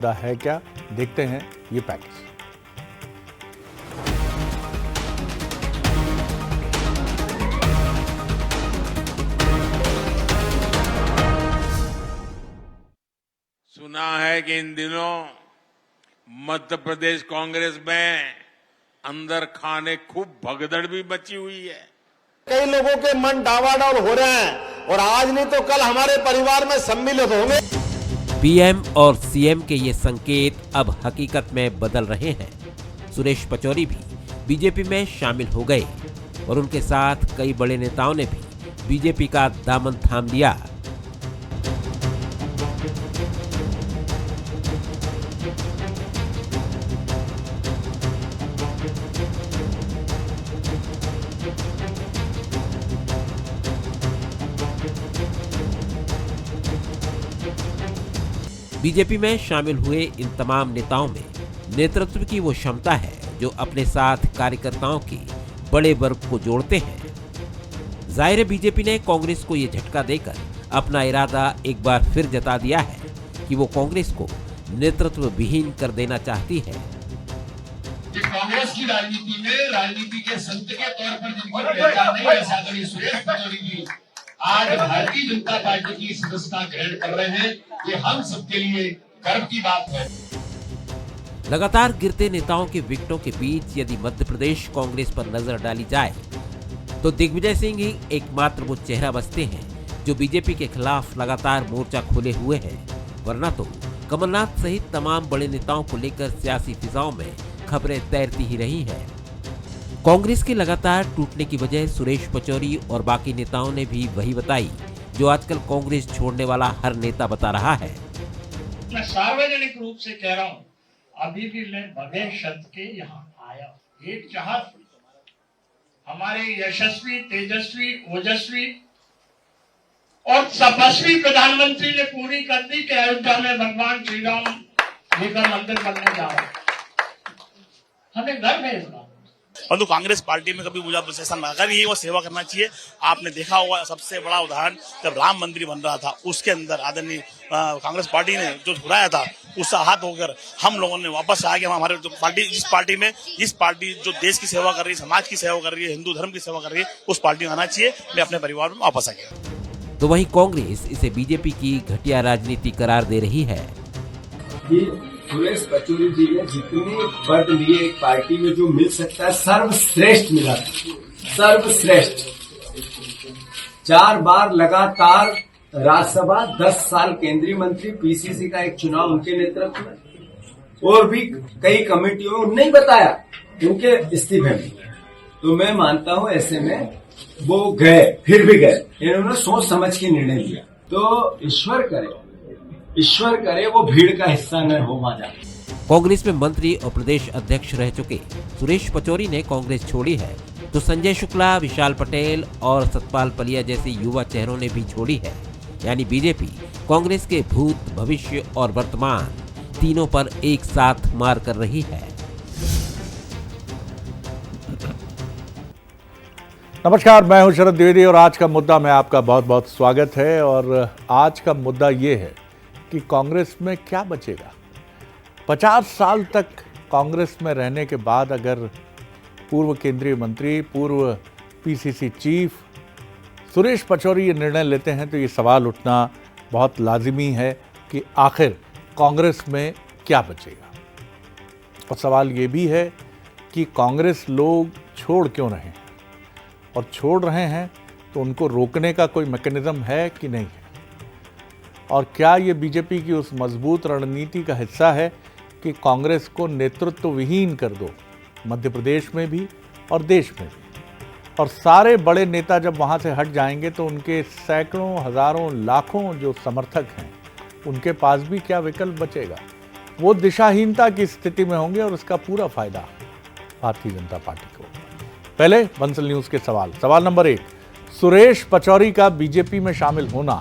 है क्या, देखते हैं ये पैकेज। सुना है कि इन दिनों मध्य प्रदेश कांग्रेस में अंदर खाने खूब भगदड़ भी मची हुई है। कई लोगों के मन डावाडोल हो रहे हैं और आज नहीं तो कल हमारे परिवार में सम्मिलित होंगे। पीएम और सीएम के ये संकेत अब हकीकत में बदल रहे हैं। सुरेश पचौरी भी बीजेपी में शामिल हो गए और उनके साथ कई बड़े नेताओं ने भी बीजेपी का दामन थाम लिया। बीजेपी में शामिल हुए इन तमाम नेताओं में नेतृत्व की वो क्षमता है जो अपने साथ कार्यकर्ताओं के बड़े वर्ग को जोड़ते हैं। जाहिर है बीजेपी ने कांग्रेस को ये झटका देकर अपना इरादा एक बार फिर जता दिया है कि वो कांग्रेस को नेतृत्व विहीन कर देना चाहती है। कांग्रेस की राजनीति में राजनीति के संत के तौर पर जिनको पहचान नहीं है, आदरणीय सुरेश पचौरी जी आज भारतीय जनता पार्टी की सदस्यता ग्रहण कर रहे हैं। ये हम सबके लिए गर्व की बात है। लगातार गिरते नेताओं के विकेटों के बीच यदि मध्य प्रदेश कांग्रेस पर नजर डाली जाए तो दिग्विजय सिंह ही एकमात्र वो चेहरा बचते हैं जो बीजेपी के खिलाफ लगातार मोर्चा खोले हुए हैं, वरना तो कमलनाथ सहित तमाम बड़े नेताओं को लेकर सियासी फिजाओं में खबरें तैरती ही रही हैं। कांग्रेस के लगातार टूटने की वजह सुरेश पचौरी और बाकी नेताओं ने भी वही बताई जो आजकल कांग्रेस छोड़ने वाला हर नेता बता रहा है। मैं सार्वजनिक रूप से कह रहा हूँ, अभी भी मैं बगैर शर्त के यहाँ आया। एक चाहत हमारे यशस्वी, तेजस्वी, ओजस्वी और तपस्वी प्रधानमंत्री ने पूरी कर दी कि अयोध्या में भगवान श्री राम जी का मंदिर बनने जा रहा है। हमें गर्व है इस बात। परंतु कांग्रेस पार्टी में कभी मुझे ऐसा अगर ये वो सेवा करना चाहिए। आपने देखा होगा सबसे बड़ा उदाहरण जब राम मंदिर बन रहा था उसके अंदर आदरणीय कांग्रेस पार्टी ने जो छुड़ाया था उससे आहत होकर हम लोगों ने वापस आ गया। हमारे जो पार्टी जिस पार्टी जो देश की सेवा कर रही है, समाज की सेवा कर रही है, हिंदू धर्म की सेवा कर रही है, उस पार्टी में आना चाहिए। मैं अपने परिवार में वापस आ गया। तो वहीं कांग्रेस इसे बीजेपी की घटिया राजनीति करार दे रही है। सुरेश पचौरी जी ने जितने पद लिए एक पार्टी में जो मिल सकता है सर्वश्रेष्ठ मिला, सर्वश्रेष्ठ। 4 बार लगातार राज्यसभा, 10 साल केंद्रीय मंत्री, पीसीसी का एक चुनाव उनके नेतृत्व में और भी कई कमेटियों में नहीं बताया उनके इस्तीफे में। तो मैं मानता हूं ऐसे में वो गए, फिर भी गए। इन्होंने सोच समझ के निर्णय लिया। तो ईश्वर करे वो भीड़ का हिस्सा न हो वहां जाए। कांग्रेस में मंत्री और प्रदेश अध्यक्ष रह चुके सुरेश पचौरी ने कांग्रेस छोड़ी है तो संजय शुक्ला, विशाल पटेल और सतपाल पलिया जैसे युवा चेहरों ने भी छोड़ी है। यानी बीजेपी कांग्रेस के भूत, भविष्य और वर्तमान तीनों पर एक साथ मार कर रही है। नमस्कार, मैं हूं शरद द्विवेदी और आज का मुद्दा में आपका बहुत बहुत स्वागत है। और आज का मुद्दा ये है कि कांग्रेस में क्या बचेगा। 50 साल तक कांग्रेस में रहने के बाद अगर पूर्व केंद्रीय मंत्री, पूर्व पीसीसी चीफ सुरेश पचौरी ये निर्णय लेते हैं तो ये सवाल उठना बहुत लाजिमी है कि आखिर कांग्रेस में क्या बचेगा। और सवाल ये भी है कि कांग्रेस लोग छोड़ क्यों रहे हैं, और छोड़ रहे हैं तो उनको रोकने का कोई मैकेनिज्म है कि नहीं है, और क्या ये बीजेपी की उस मजबूत रणनीति का हिस्सा है कि कांग्रेस को नेतृत्व विहीन कर दो, मध्य प्रदेश में भी और देश में भी। और सारे बड़े नेता जब वहाँ से हट जाएंगे तो उनके सैकड़ों, हजारों, लाखों जो समर्थक हैं उनके पास भी क्या विकल्प बचेगा। वो दिशाहीनता की स्थिति में होंगे और उसका पूरा फायदा भारतीय जनता पार्टी को। पहले बंसल न्यूज़ के सवाल नंबर 1, सुरेश पचौरी का बीजेपी में शामिल होना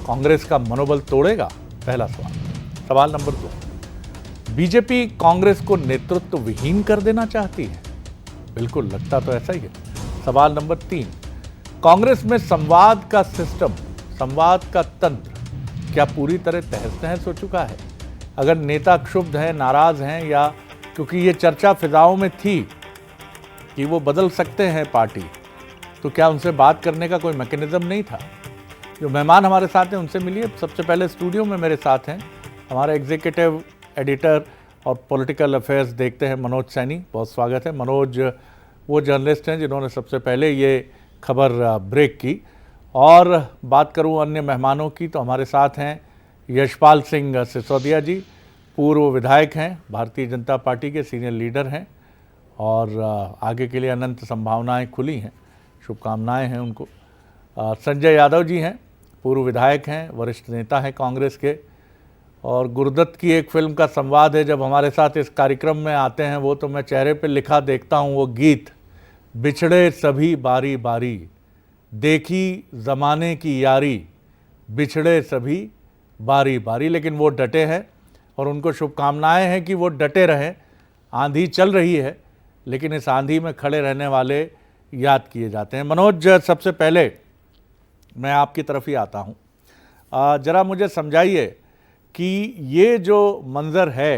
कांग्रेस का मनोबल तोड़ेगा? पहला सवाल। सवाल नंबर 2, बीजेपी कांग्रेस को नेतृत्व विहीन कर देना चाहती है? बिल्कुल, लगता तो ऐसा ही है। सवाल नंबर 3, कांग्रेस में संवाद का सिस्टम, संवाद का तंत्र क्या पूरी तरह तहस नहस हो चुका है? अगर नेता क्षुब्ध हैं, नाराज़ हैं, या क्योंकि ये चर्चा फिजाओं में थी कि वो बदल सकते हैं पार्टी, तो क्या उनसे बात करने का कोई मैकेनिज्म नहीं था? जो मेहमान हमारे साथ हैं उनसे मिलिए। सबसे पहले स्टूडियो में मेरे साथ हैं हमारे एग्जीक्यूटिव एडिटर और पॉलिटिकल अफेयर्स देखते हैं मनोज सैनी। बहुत स्वागत है मनोज। वो जर्नलिस्ट हैं जिन्होंने सबसे पहले ये खबर ब्रेक की। और बात करूं अन्य मेहमानों की तो हमारे साथ हैं यशपाल सिंह सिसोदिया जी, पूर्व विधायक हैं, भारतीय जनता पार्टी के सीनियर लीडर हैं और आगे के लिए अनंत संभावनाएं खुली हैं, शुभकामनाएं हैं उनको। संजय यादव जी हैं, पूर्व विधायक हैं, वरिष्ठ नेता हैं कांग्रेस के, और गुरुदत्त की एक फिल्म का संवाद है जब हमारे साथ इस कार्यक्रम में आते हैं वो, तो मैं चेहरे पे लिखा देखता हूँ वो गीत, बिछड़े सभी बारी बारी, देखी ज़माने की यारी, बिछड़े सभी बारी बारी। लेकिन वो डटे हैं और उनको शुभकामनाएं हैं कि वो डटे रहें। आंधी चल रही है लेकिन इस आंधी में खड़े रहने वाले याद किए जाते हैं। मनोज, सबसे पहले मैं आपकी तरफ ही आता हूँ, ज़रा मुझे समझाइए कि ये जो मंज़र है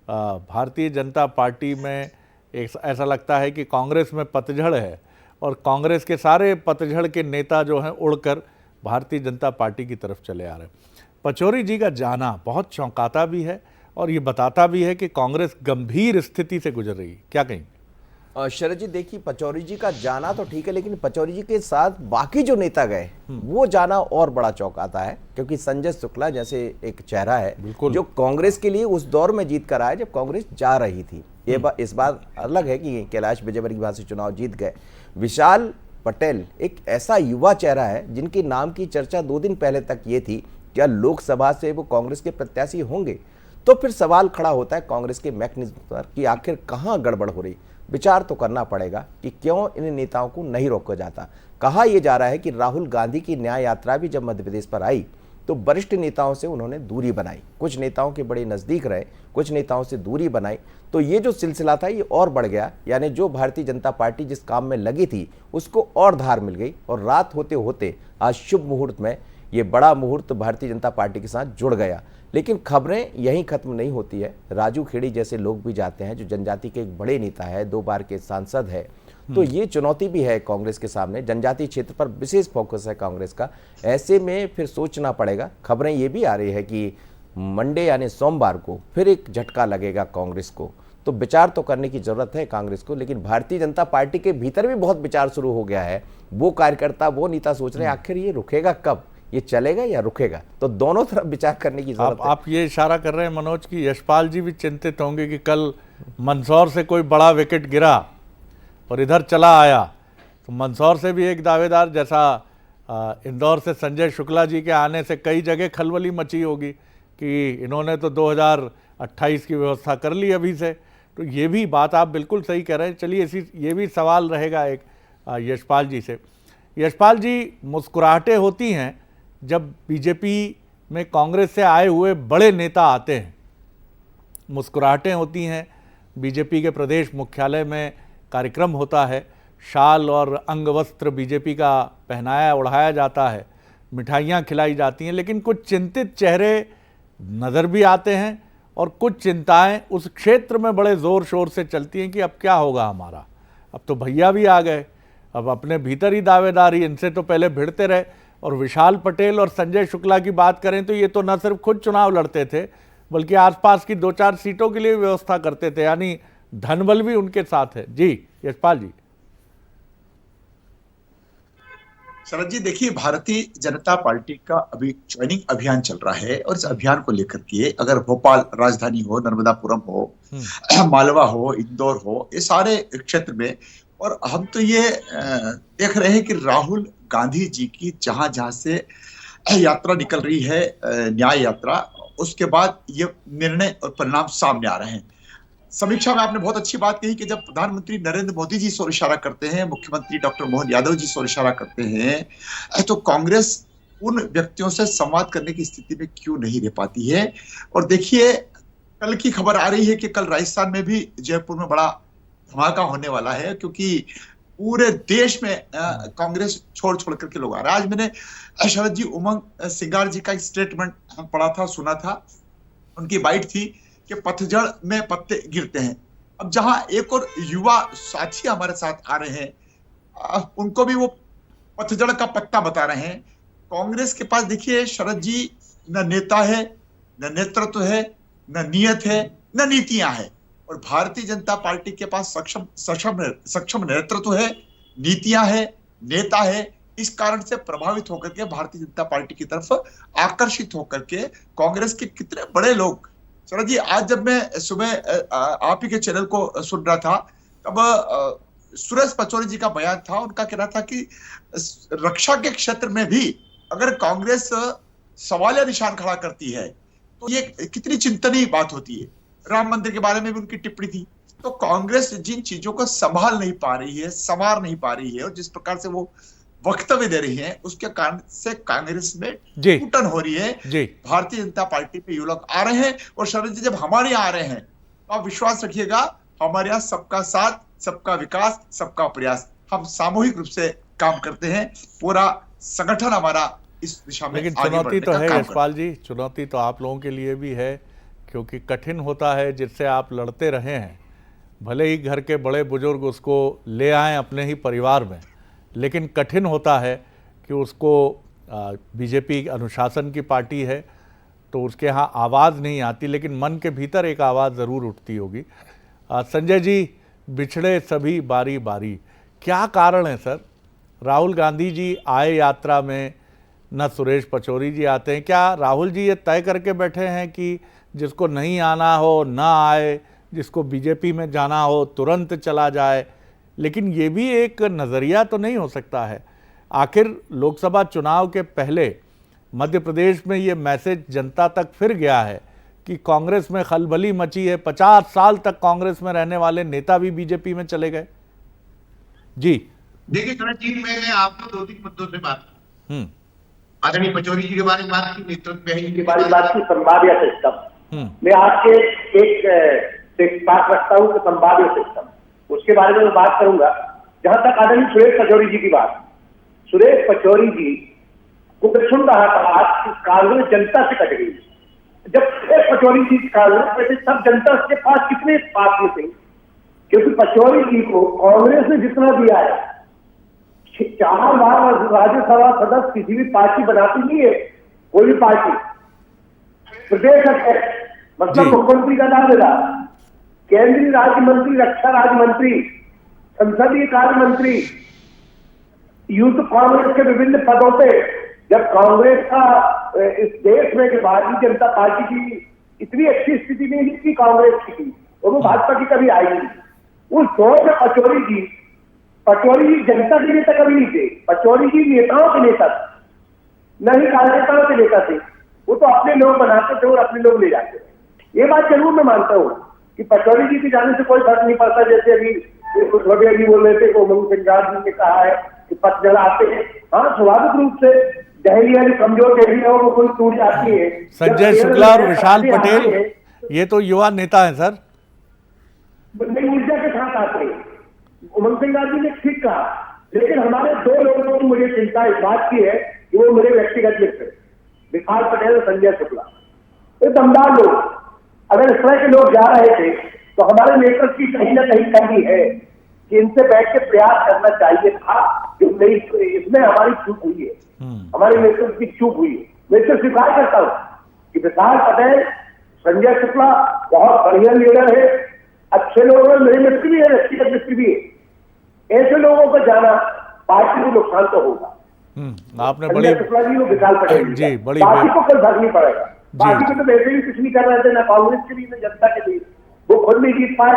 भारतीय जनता पार्टी में, एक ऐसा लगता है कि कांग्रेस में पतझड़ है और कांग्रेस के सारे पतझड़ के नेता जो हैं उड़कर भारतीय जनता पार्टी की तरफ चले आ रहे हैं। पचौरी जी का जाना बहुत चौंकाता भी है और ये बताता भी है कि कांग्रेस गंभीर स्थिति से गुजर रही है, क्या कहेंगे? शरद जी, देखिए पचौरी जी का जाना तो ठीक है, लेकिन पचौरी जी के साथ बाकी जो नेता गए वो जाना और बड़ा चौंकाता है, क्योंकि संजय शुक्ला जैसे एक चेहरा है जो कांग्रेस के लिए उस दौर में जीत कर आया जब कांग्रेस जा रही थी। इस बात अलग है कि कैलाश विजयवर्गीय से चुनाव जीत गए। विशाल पटेल एक ऐसा युवा चेहरा है जिनके नाम की चर्चा 2 दिन पहले तक ये थी क्या लोकसभा से वो कांग्रेस के प्रत्याशी होंगे। तो फिर सवाल खड़ा होता है कांग्रेस के मैकेनिज्म पर कि आखिर कहाँ गड़बड़ हो रही। विचार तो करना पड़ेगा कि क्यों इन नेताओं को नहीं रोका जाता। कहा यह जा रहा है कि राहुल गांधी की न्याय यात्रा भी जब मध्य प्रदेश पर आई तो वरिष्ठ नेताओं से उन्होंने दूरी बनाई, कुछ नेताओं के बड़े नज़दीक रहे, कुछ नेताओं से दूरी बनाई, तो ये जो सिलसिला था ये और बढ़ गया। यानी जो भारतीय जनता पार्टी जिस काम में लगी थी उसको और धार मिल गई और रात होते होते आज शुभ मुहूर्त में ये बड़ा मुहूर्त भारतीय जनता पार्टी के साथ जुड़ गया। लेकिन खबरें यहीं खत्म नहीं होती है। राजू खेड़ी जैसे लोग भी जाते हैं जो जनजाति के एक बड़े नेता है, 2 बार के सांसद है, तो ये चुनौती भी है कांग्रेस के सामने। जनजातीय क्षेत्र पर विशेष फोकस है कांग्रेस का। ऐसे में फिर सोचना पड़ेगा। खबरें ये भी आ रही है कि मंडे यानी सोमवार को फिर एक झटका लगेगा कांग्रेस को, तो विचार तो करने की जरूरत है कांग्रेस को। लेकिन भारतीय जनता पार्टी के भीतर भी बहुत विचार शुरू हो गया है। वो कार्यकर्ता, वो नेता सोच रहे हैं आखिर ये रुकेगा कब, ये चलेगा या रुकेगा। तो दोनों तरफ विचार करने की जरूरत है। आप ये इशारा कर रहे हैं मनोज की यशपाल जी भी चिंतित होंगे कि कल मंदसौर से कोई बड़ा विकेट गिरा और इधर चला आया, तो मंदसौर से भी एक दावेदार, जैसा इंदौर से संजय शुक्ला जी के आने से कई जगह खलबली मची होगी कि इन्होंने तो 2028 की व्यवस्था कर ली अभी से। तो ये भी बात आप बिल्कुल सही कह रहे हैं। चलिए ये भी सवाल रहेगा एक यशपाल जी से। यशपाल जी, मुस्कुराहटें होती हैं जब बीजेपी में कांग्रेस से आए हुए बड़े नेता आते हैं, मुस्कुराहटें होती हैं। बीजेपी के प्रदेश मुख्यालय में कार्यक्रम होता है, शाल और अंग वस्त्र बीजेपी का पहनाया उड़ाया जाता है, मिठाइयाँ खिलाई जाती हैं, लेकिन कुछ चिंतित चेहरे नज़र भी आते हैं और कुछ चिंताएं उस क्षेत्र में बड़े ज़ोर शोर से चलती हैं कि अब क्या होगा हमारा। अब तो भैया भी आ गए, अब अपने भीतर ही दावेदारी, इनसे तो पहले भिड़ते रहे। और विशाल पटेल और संजय शुक्ला की बात करें तो ये तो न सिर्फ खुद चुनाव लड़ते थे बल्कि आसपास की 2-4 सीटों के लिए व्यवस्था करते थे, यानी धनबल भी उनके साथ है। जी यशपाल जी। शरद जी, देखिए भारतीय जनता पार्टी का अभी ज्वाइनिंग अभियान चल रहा है और इस अभियान को लेकर के अगर भोपाल राजधानी हो, नर्मदापुरम हो, मालवा हो, इंदौर हो, ये सारे क्षेत्र में, और हम तो ये देख रहे हैं कि राहुल गांधी जी की जहां जहां से यात्रा निकल रही है, न्याय यात्रा, उसके बाद ये निर्णय और परिणाम सामने आ रहे हैं। समीक्षा में आपने बहुत अच्छी बात कही कि जब प्रधानमंत्री नरेंद्र मोदी जी इस ओर इशारा करते हैं, मुख्यमंत्री डॉक्टर मोहन यादव जी इस ओर इशारा करते हैं, तो कांग्रेस उन व्यक्तियों से संवाद करने की स्थिति में क्यों नहीं रह पाती है। और देखिए कल की खबर आ रही है कि कल राजस्थान में भी जयपुर में बड़ा धमाका होने वाला है, क्योंकि पूरे देश में कांग्रेस छोड़ छोड़ करके लोग आ रहे हैं। आज मैंने शरद जी उमंग सिंगार जी का एक स्टेटमेंट पढ़ा था, सुना था, उनकी बाइट थी कि पतझड़ में पत्ते गिरते हैं। अब जहां एक और युवा साथी हमारे साथ आ रहे हैं, उनको भी वो पतझड़ का पत्ता बता रहे हैं। कांग्रेस के पास देखिए शरद जी, न नेता है, न नेतृत्व है, न नियत है, न नीतियां है। और भारतीय जनता पार्टी के पास सक्षम नेतृत्व है, नीतियां है, नेता है। इस कारण से प्रभावित होकर के भारतीय जनता पार्टी की तरफ आकर्षित होकर के कांग्रेस के कितने बड़े लोग, शरद जी, आज जब मैं सुबह आप ही के चैनल को सुन रहा था, तब सुरेश पचौरी जी का बयान था। उनका कहना था कि रक्षा के क्षेत्र में भी अगर कांग्रेस सवालिया निशान खड़ा करती है तो ये कितनी चिंतनीय बात होती है। राम मंदिर के बारे में भी उनकी टिप्पणी थी। तो कांग्रेस जिन चीजों को संभाल नहीं पा रही है, संवार नहीं पा रही है, और जिस प्रकार से वो वक्तव्य दे रही है, उसके कारण से कांग्रेस में टूटन हो रही है। भारतीय जनता पार्टी पे ये लोग आ रहे हैं। और शरद जी, जब हमारे यहाँ आ रहे हैं तो आप विश्वास रखिएगा, हमारे यहाँ सबका साथ, सबका विकास, सबका प्रयास, हम सामूहिक रूप से काम करते हैं। पूरा संगठन हमारा इस दिशा में। लेकिन चुनौती तो है यशपाल जी, चुनौती तो आप लोगों के लिए भी है, क्योंकि कठिन होता है जिससे आप लड़ते रहे हैं। भले ही घर के बड़े बुजुर्ग उसको ले आएं अपने ही परिवार में, लेकिन कठिन होता है कि उसको बीजेपी अनुशासन की पार्टी है तो उसके यहाँ आवाज़ नहीं आती, लेकिन मन के भीतर एक आवाज़ ज़रूर उठती होगी। संजय जी, बिछड़े सभी बारी बारी, क्या कारण है सर? राहुल गांधी जी आए यात्रा में, न सुरेश पचौरी जी आते हैं। क्या राहुल जी ये तय करके बैठे हैं कि जिसको नहीं आना हो ना आए, जिसको बीजेपी में जाना हो तुरंत चला जाए? लेकिन ये भी एक नज़रिया तो नहीं हो सकता है। आखिर लोकसभा चुनाव के पहले मध्य प्रदेश में ये मैसेज जनता तक फिर गया है कि कांग्रेस में खलबली मची है। 50 साल तक कांग्रेस में रहने वाले नेता भी बीजेपी में चले गए। जी देखिए शरद जी, मैंने आपको 2-3 मुद्दों से बात की। आदरणीय पचौरी जी के बारे में बात की, नेतृत्व के बारे में बात की, संभाव्य सिस्टम। मैं आपके एक बात रखता हूँ कि संभाव्य सिस्टम, उसके बारे में मैं बात करूंगा। जहां तक आदरणीय सुरेश पचौरी जी की बात, सुरेश पचौरी जी को मैं सुन रहा था आज कि कांग्रेस जनता से कट गई। जब सुरेश पचौरी जी कांग्रेस में थे तब जनता के पास कितने पास में थे, क्योंकि पचौरी जी को कांग्रेस ने जितना दिया है, 4 बार राज्यसभा सदस्य किसी भी पार्टी बनाती नहीं है, कोई भी पार्टी। प्रदेश अध्यक्ष मतलब मुख्यमंत्री का दावेदार, केंद्रीय राज्य मंत्री, रक्षा राज्य मंत्री, संसदीय कार्य मंत्री, यूथ कांग्रेस के विभिन्न पदों पे। जब कांग्रेस का इस देश में भारतीय जनता पार्टी की इतनी अच्छी स्थिति नहीं थी कांग्रेस की थी, और वो भाजपा की कभी आई नहीं। उस दौर में पचौरी जी जनता के नेता कभी नहीं थे। पचौरी जी नेताओं के नेता थे, न ही कार्यकर्ताओं के नेता थे। वो तो अपने लोग बनाते थे और अपने लोग ले जाते थे। ये बात जरूर मैं मानता हूँ कि पचौरी जी के जाने से कोई फर्क नहीं पड़ता। जैसे अभी बोल रहे थे, उमंग सिंह जी ने कहा है कि पतझड़ आते हैं। हाँ, स्वाभाविक रूप से दहलिया कमजोर एरियाओं को कोई टूट जाती है। संजय शुक्ला और विशाल पटेल ये तो युवा नेता है सर, नई ऊर्जा के साथ आते हैं। उमंग सिंह जी ने ठीक कहा, लेकिन हमारे 2 लोगों की मुझे चिंता इस बात की है कि वो मेरे व्यक्तिगत मित्र विशाल पटेल और संजय शुक्ला, ये दमदार लोग। अगर इस तरह के लोग जा रहे थे तो हमारे नेतृत्व की कहीं ना कहीं कमी है कि इनसे बैठ के प्रयास करना चाहिए था। इसमें हमारी चूक हुई है, हमारे नेतृत्व की चूक हुई है। मैं इसे स्वीकार करता हूँ कि विशाल पटेल, संजय शुक्ला बहुत बढ़िया लीडर है, अच्छे लोग हैं, मेरे मित्र भी है, व्यक्तिगत मित्र भी है। ऐसे लोगों को जाना पार्टी को नुकसान तो होगा। आपने बड़ी शुक्ला जी को, विशाल पटेल जी बड़ी पार्टी को कल भरनी पड़ेगा। पार्टी को तो वैसे ही कुछ नहीं कर रहे थे, ना कांग्रेस के लिए, ना जनता के लिए। वो खुद नहीं जीत पाए,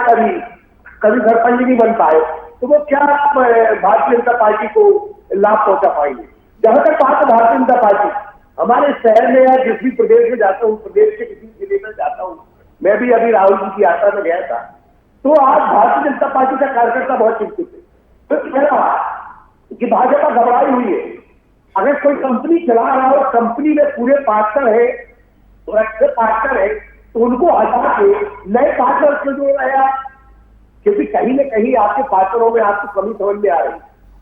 कभी सरपंच नहीं बन पाए, तो वो क्या भारतीय जनता पार्टी को लाभ पहुंचा पाएंगे। जहां तक बात है भारतीय जनता पार्टी, हमारे शहर में या जिस भी प्रदेश में जाता हूँ, प्रदेश के किसी जिले में जाता हूँ, मैं भी अभी राहुल जी की यात्रा में गया था, तो आज भारतीय जनता पार्टी का कार्यकर्ता बहुत चिंतित है। तो कह रहा कि भाजपा घबराई हुई है। अगर कोई कंपनी चला रहा हो, कंपनी में पूरे पार्टनर है, अच्छे पार्टनर है, तो उनको हटा के नए पार्टनर क्यों जोड़ रहे हैं? क्योंकि कहीं न कहीं आपके पार्टनरों में आपको कमी समझ में आ रही है।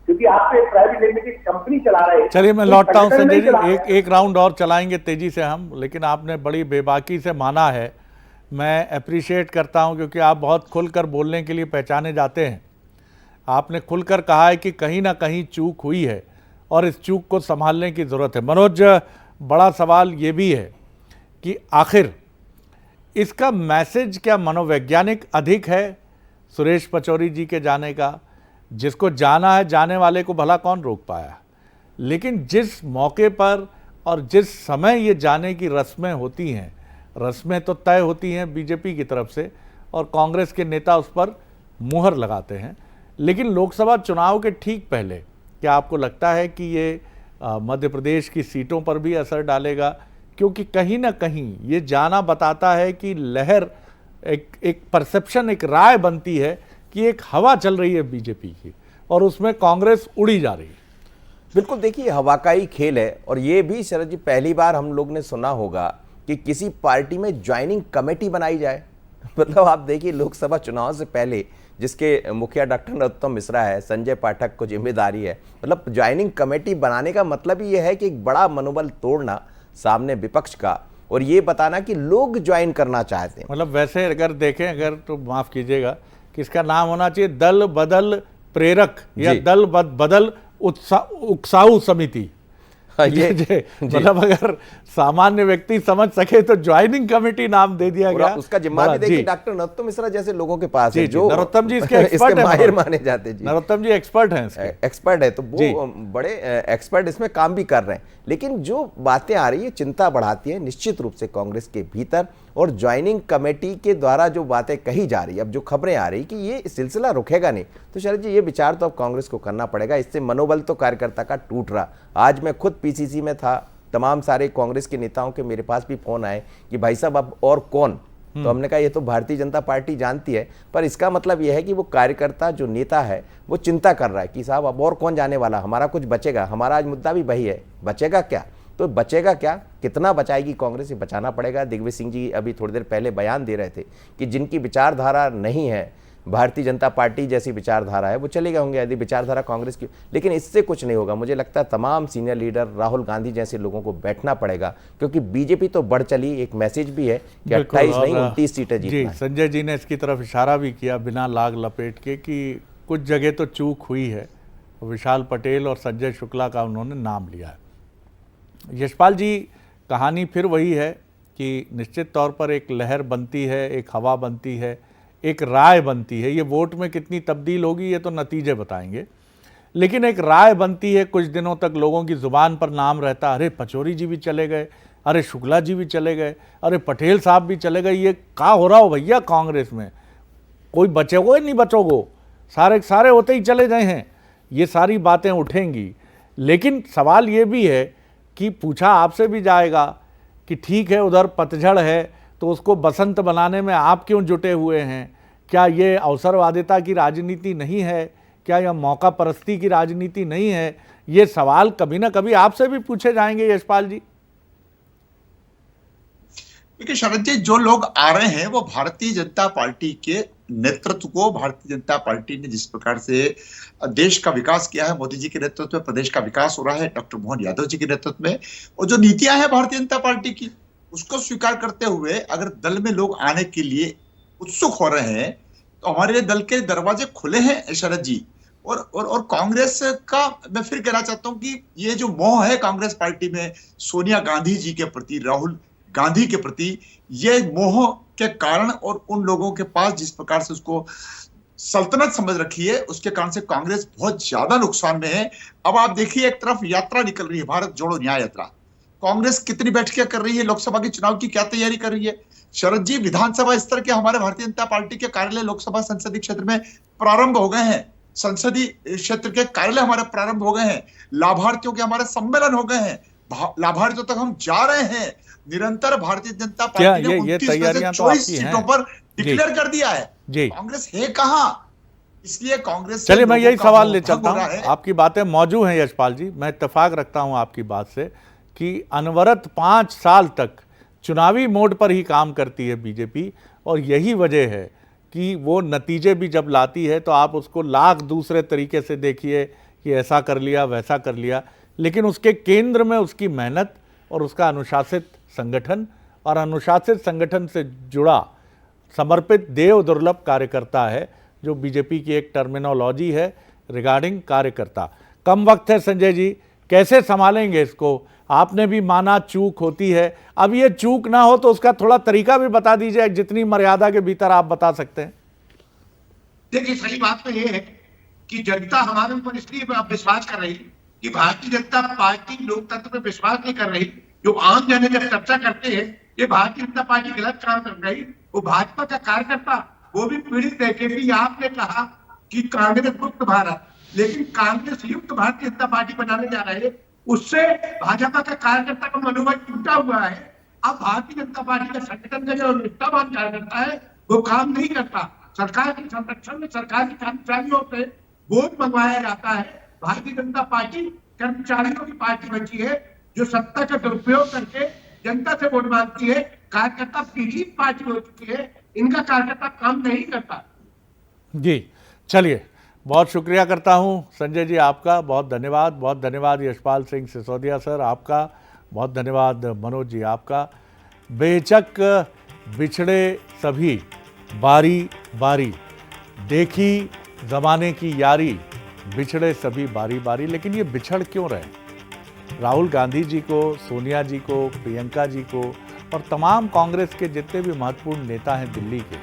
क्योंकि आप एक प्राइवेट लिमिटेड कंपनी चला रहे हैं। चलिए मैं लौटता हूं संजय जी, एक राउंड और चलाएंगे तेजी से हम, लेकिन आपने बड़ी बेबाकी से माना है, मैं अप्रिशिएट करता हूं क्योंकि आप बहुत खुलकर बोलने के लिए पहचाने जाते हैं। आपने खुलकर कहा है कि कहीं ना कहीं चूक हुई है और इस चूक को संभालने की ज़रूरत है। मनोज, बड़ा सवाल ये भी है कि आखिर इसका मैसेज क्या मनोवैज्ञानिक अधिक है सुरेश पचौरी जी के जाने का? जिसको जाना है, जाने वाले को भला कौन रोक पाया, लेकिन जिस मौके पर और जिस समय ये जाने की रस्में होती हैं, रस्में तो तय होती हैं बीजेपी की तरफ से और कांग्रेस के नेता उस पर मुहर लगाते हैं, लेकिन लोकसभा चुनाव के ठीक पहले क्या आपको लगता है कि ये मध्य प्रदेश की सीटों पर भी असर डालेगा? क्योंकि कहीं ना कहीं ये जाना बताता है कि लहर, एक परसेप्शन, एक राय बनती है कि एक हवा चल रही है बीजेपी की और उसमें कांग्रेस उड़ी जा रही है। बिल्कुल, देखिए हवा का ही खेल है। और ये भी शरद जी पहली बार हम लोग ने सुना होगा कि किसी पार्टी में ज्वाइनिंग कमेटी बनाई जाए। मतलब आप देखिए लोकसभा चुनाव से पहले जिसके मुखिया डॉक्टर नरोत्तम मिश्रा है, संजय पाठक को जिम्मेदारी है, मतलब ज्वाइनिंग कमेटी बनाने का मतलब ही ये है कि एक बड़ा मनोबल तोड़ना सामने विपक्ष का और ये बताना कि लोग ज्वाइन करना चाहते हैं। मतलब वैसे अगर देखें, अगर तो माफ कीजिएगा कि इसका नाम होना चाहिए दल बदल प्रेरक या दल बदल उकसाऊ समिति। ये मतलब अगर सामान्य व्यक्ति समझ सके तो ज्वाइनिंग कमेटी नाम दे दिया गया। उसका जिम्मा भी देखिए डॉक्टर नरोत्तम मिश्रा जैसे लोगों के पास है, जो नरोत्तम जी इसके एक्सपर्ट हैं, माहिर माने जाते हैं। नरोत्तम जी एक्सपर्ट हैं, एक्सपर्ट है, तो वो बड़े एक्सपर्ट इसमें काम भी कर रहे हैं। लेकिन जो बातें आ रही है चिंता बढ़ाती है निश्चित रूप से कांग्रेस के भीतर, और ज्वाइनिंग कमेटी के द्वारा जो बातें कही जा रही है, अब जो खबरें आ रही कि ये सिलसिला रुकेगा नहीं, तो शरद जी ये विचार तो अब कांग्रेस को करना पड़ेगा। इससे मनोबल तो कार्यकर्ता का टूट रहा। आज मैं खुद पीसीसी में था, तमाम सारे कांग्रेस के नेताओं के मेरे पास भी फोन आए कि भाई साहब अब और कौन, तो हमने कहा ये तो भारतीय जनता पार्टी जानती है, पर इसका मतलब यह है कि वो कार्यकर्ता जो नेता है वो चिंता कर रहा है कि साहब अब और कौन जाने वाला, हमारा कुछ बचेगा। हमारा आज मुद्दा भी वही है, बचेगा क्या? तो बचेगा क्या, कितना बचाएगी कांग्रेस, ये बचाना पड़ेगा। दिग्विजय सिंह जी अभी थोड़ी देर पहले बयान दे रहे थे कि जिनकी विचारधारा नहीं है भारतीय जनता पार्टी जैसी विचारधारा है वो चले गए होंगे यदि विचारधारा कांग्रेस की, लेकिन इससे कुछ नहीं होगा। मुझे लगता है तमाम सीनियर लीडर राहुल गांधी जैसे लोगों को बैठना पड़ेगा, क्योंकि बीजेपी तो बढ़ चली। एक मैसेज भी है कि 28 नहीं 29 सीटें जीतना है। संजय जी ने इसकी तरफ इशारा भी किया बिना लाग लपेट के कि कुछ जगह तो चूक हुई है। विशाल पटेल और संजय शुक्ला का उन्होंने नाम लिया है। यशपाल जी, कहानी फिर वही है कि निश्चित तौर पर एक लहर बनती है, एक हवा बनती है, एक राय बनती है। ये वोट में कितनी तब्दील होगी ये तो नतीजे बताएंगे, लेकिन एक राय बनती है। कुछ दिनों तक लोगों की ज़ुबान पर नाम रहता, अरे पचौरी जी भी चले गए, अरे शुक्ला जी भी चले गए, अरे पटेल साहब भी चले गए। ये क्या हो रहा हो भैया कांग्रेस में, कोई बचेगो या नहीं बचोगो, सारे होते ही चले गए हैं। ये सारी बातें उठेंगी, लेकिन सवाल ये भी है कि पूछा आपसे भी जाएगा कि ठीक है उधर पतझड़ है तो उसको बसंत बनाने में आप क्यों जुटे हुए हैं? क्या ये अवसरवादिता की राजनीति नहीं है? क्या यह मौका परस्ती की राजनीति नहीं है? ये सवाल कभी ना कभी आपसे भी पूछे जाएंगे यशपाल जी। देखिए शरद जी, जो लोग आ रहे हैं वो भारतीय जनता पार्टी के नेतृत्व को, भारतीय जनता पार्टी ने जिस प्रकार से देश का विकास किया है, मोदी जी के नेतृत्व में प्रदेश का विकास हो रहा है, डॉक्टर मोहन यादव जी के नेतृत्व में, और जो नीतियां हैं भारतीय जनता पार्टी की, उसको स्वीकार करते हुए अगर दल में लोग आने के लिए उत्सुक हो रहे हैं तो हमारे लिए दल के दरवाजे खुले हैं शरद जी। और कांग्रेस का मैं फिर कहना चाहता हूं कि ये जो मोह है कांग्रेस पार्टी में सोनिया गांधी जी के प्रति, राहुल गांधी के प्रति, ये मोह के कारण और उन लोगों के पास जिस प्रकार से उसको सल्तनत समझ रखी है, उसके कारण से कांग्रेस बहुत ज्यादा नुकसान में है। अब आप देखिए एक तरफ यात्रा निकल रही है, भारत जोड़ो न्याय यात्रा। कांग्रेस कितनी बैठकें कर रही है, लोकसभा के चुनाव की क्या तैयारी कर रही है शरद जी? विधानसभा स्तर के हमारे भारतीय जनता पार्टी के कार्यालय लोकसभा संसदीय क्षेत्र में प्रारंभ हो गए हैं, संसदीय क्षेत्र के कार्यालय हमारे प्रारंभ हो गए हैं, लाभार्थियों के हमारे सम्मेलन हो गए हैं, लाभार्थियों तक हम जा रहे हैं। निरंतर भारतीय जनता पार्टी ने 29 सीटों पर डिक्लेयर कर दिया है। कांग्रेस है कहां? इसलिए कांग्रेस, चलिए मैं यही सवाल ले चलता हूं। आपकी बातें मौजूद हैं यशपाल जी, मैं इत्तेफाक रखता हूं आपकी बात से कि अनवरत 5 साल तक चुनावी मोड पर ही काम करती है बीजेपी, और यही वजह है कि वो नतीजे भी जब लाती है तो आप उसको लाख दूसरे तरीके से देखिए कि ऐसा कर लिया वैसा कर लिया, लेकिन उसके केंद्र में उसकी मेहनत और उसका अनुशासित संगठन और अनुशासित संगठन से जुड़ा समर्पित देव दुर्लभ कार्यकर्ता है, जो बीजेपी की एक टर्मिनोलॉजी है रिगार्डिंग कार्यकर्ता। कम वक्त है संजय जी, कैसे संभालेंगे इसको? आपने भी माना चूक होती है, अब ये चूक ना हो तो उसका थोड़ा तरीका भी बता दीजिए, जितनी मर्यादा के भीतर आप बता सकते हैं। देखिए, सही बात तो ये है कि जनता हमारे ऊपर इसलिए विश्वास कर रही कि भारतीय जनता पार्टी लोकतंत्र में विश्वास नहीं कर रही। जो आम जन जब चर्चा करते हैं ये भारतीय जनता पार्टी गलत काम कर रही, वो भाजपा का कार्यकर्ता वो भी पीड़ित है। क्योंकि आपने कहा कि कांग्रेस मुक्त भारत, लेकिन कांग्रेस युक्त भारतीय जनता पार्टी बनाने जा रहे हैं, उससे भाजपा का कार्यकर्ता का मनोबल टूटा हुआ है। अब भारतीय जनता पार्टी का संगठन का जो निष्ठावान कार्यकर्ता है वो काम नहीं करता। सरकार के संरक्षण में सरकार के कर्मचारियों से वोट मंगवाया जाता है। भारतीय जनता पार्टी कर्मचारियों की पार्टी बची है जो सत्ता का दुरुपयोग करके जनता से वोट मांगती है। कार्यकर्ता पीड़ित पार्टी हो चुकी है, इनका कार्यकर्ता काम नहीं करता। जी चलिए, बहुत शुक्रिया करता हूं संजय जी, आपका बहुत धन्यवाद। बहुत धन्यवाद यशपाल सिंह सिसोदिया सर, आपका बहुत धन्यवाद। मनोज जी आपका। बेचक बिछड़े सभी बारी बारी, देखी जमाने की यारी, बिछड़े सभी बारी बारी। लेकिन ये बिछड़ क्यों रहे? राहुल गांधी जी को, सोनिया जी को, प्रियंका जी को और तमाम कांग्रेस के जितने भी महत्वपूर्ण नेता हैं दिल्ली के,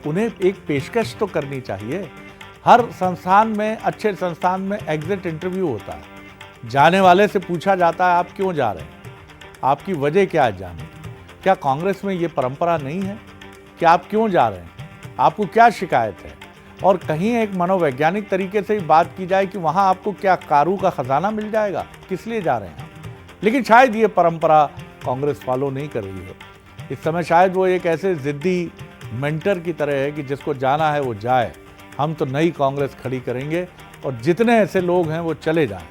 उन्हें एक पेशकश तो करनी चाहिए। हर संस्थान में, अच्छे संस्थान में एग्जिट इंटरव्यू होता है, जाने वाले से पूछा जाता है आप क्यों जा रहे हैं, आपकी वजह क्या है जाने की। क्या कांग्रेस में ये परंपरा नहीं है कि आप क्यों जा रहे हैं, आपको क्या शिकायत है? और कहीं एक मनोवैज्ञानिक तरीके से ही बात की जाए कि वहाँ आपको क्या कारू का खजाना मिल जाएगा, किस लिए जा रहे हैं। लेकिन शायद ये परंपरा कांग्रेस फॉलो नहीं कर रही है। इस समय शायद वो एक ऐसे ज़िद्दी मेंटर की तरह है कि जिसको जाना है वो जाए, हम तो नई कांग्रेस खड़ी करेंगे और जितने ऐसे लोग हैं वो चले जाएं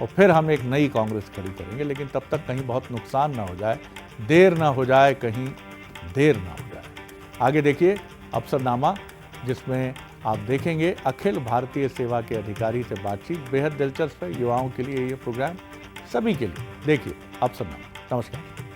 और फिर हम एक नई कांग्रेस खड़ी करेंगे। लेकिन तब तक कहीं बहुत नुकसान ना हो जाए, देर ना हो जाए, कहीं देर ना हो जाए। आगे देखिए अफसरनामा, जिसमें आप देखेंगे अखिल भारतीय सेवा के अधिकारी से बातचीत। बेहद दिलचस्प है युवाओं के लिए ये प्रोग्राम, सभी के लिए। देखिए अफसरनामा। नमस्कार।